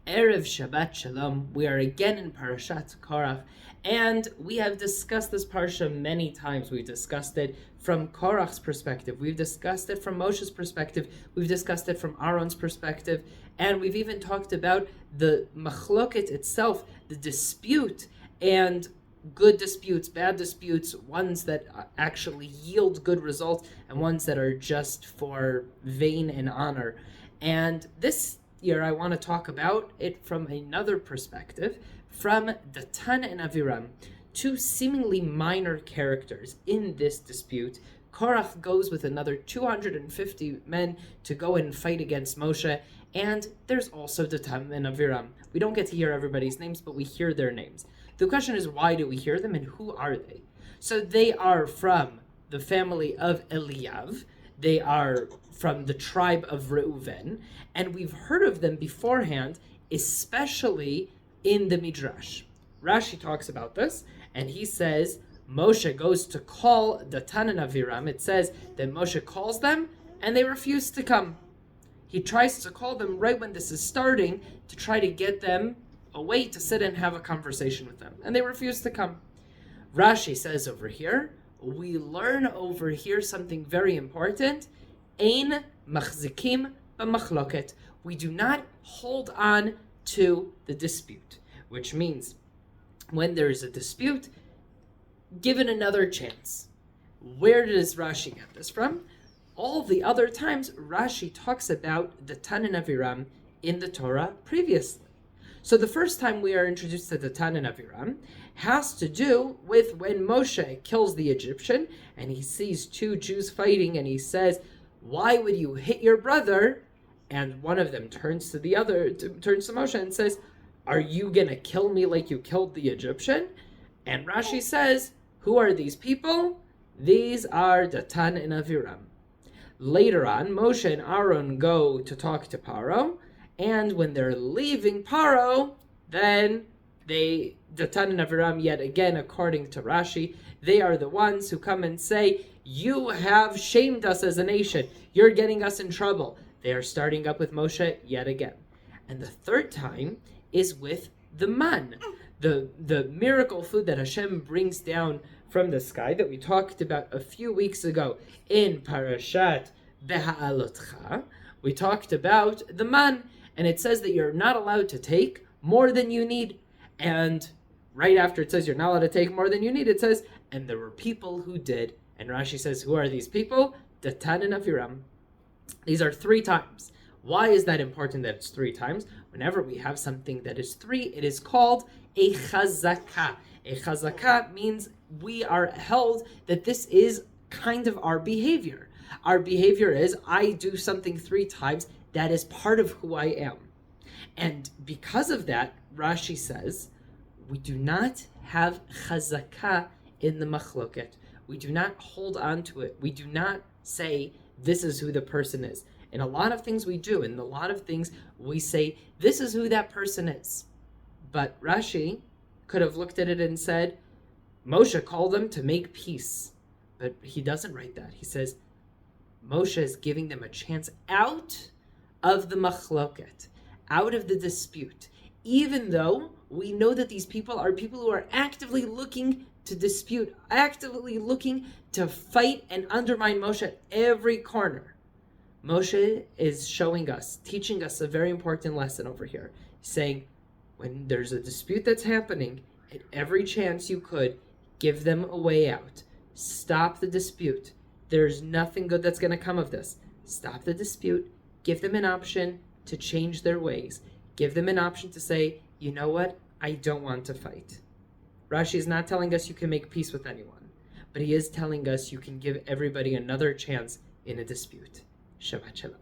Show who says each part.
Speaker 1: Erev Shabbat Shalom. We are again in Parashat Korach, and we have discussed this parsha many times. We've discussed it from Korach's perspective. We've discussed it from Moshe's perspective. We've discussed it from Aaron's perspective, and we've even talked about the machloket itself, the dispute, and good disputes, bad disputes, ones that actually yield good results, and ones that are just for vain and honor. And this year I want to talk about it from another perspective, from Datan and Aviram, two seemingly minor characters in this dispute. Korach goes with another 250 men to go and fight against Moshe, and there's also Datan and Aviram. We don't get to hear everybody's names, but we hear their names. The question is, why do we hear them, and who are they? So they are from the family of Eliav. They are from the tribe of Reuven, and we've heard of them beforehand, especially in the Midrash. Rashi talks about this, and he says Moshe goes to call Datan and Aviram. It says that Moshe calls them, and they refuse to come. He tries to call them right when this is starting to try to get them away to sit and have a conversation with them, and they refuse to come. Rashi says over here, we learn over here something very important. Ein machzikim b'machloket. We do not hold on to the dispute, which means when there is a dispute, give it another chance. Where does Rashi get this from? All the other times Rashi talks about Datan and Aviram in the Torah previously. So the first time we are introduced to Datan and Aviram has to do with when Moshe kills the Egyptian and he sees two Jews fighting and he says, "Why would you hit your brother?" And one of them turns to Moshe and says, "Are you gonna kill me like you killed the Egyptian?" And Rashi says, who are these people? These are Datan and Aviram. Later on, Moshe and Aaron go to talk to Paro, and when they're leaving Paro, then Datan and Aviram, yet again, according to Rashi, they are the ones who come and say, "You have shamed us as a nation. You're getting us in trouble." They are starting up with Moshe yet again. And the third time is with the man, the miracle food that Hashem brings down from the sky that we talked about a few weeks ago in Parashat Beha'alotcha. We talked about the man, and it says that you're not allowed to take more than you need. And right after it says you're not allowed to take more than you need, it says, and there were people who did. And Rashi says, who are these people? Datan and Aviram. These are 3 times. Why is that important that it's 3 times? Whenever we have something that is 3, it is called a chazakah. A chazakah means we are held that this is kind of our behavior. Our behavior is, I do something 3 times, that is part of who I am. And because of that, Rashi says, we do not have chazakah in the machloket. We do not hold on to it. We do not say, this is who the person is. In a lot of things we do, in a lot of things we say, this is who that person is. But Rashi could have looked at it and said, Moshe called them to make peace. But he doesn't write that. He says, Moshe is giving them a chance out of the machloket, out of the dispute, even though we know that these people are people who are actively looking to dispute, actively looking to fight and undermine Moshe at every corner. Moshe is showing us, teaching us a very important lesson over here, saying, when there's a dispute that's happening, at every chance you could, give them a way out. Stop the dispute. There's nothing good that's going to come of this. Stop the dispute. Give them an option to change their ways. Give them an option to say, you know what? I don't want to fight. Rashi is not telling us you can make peace with anyone, but he is telling us you can give everybody another chance in a dispute. Shabbat Shalom.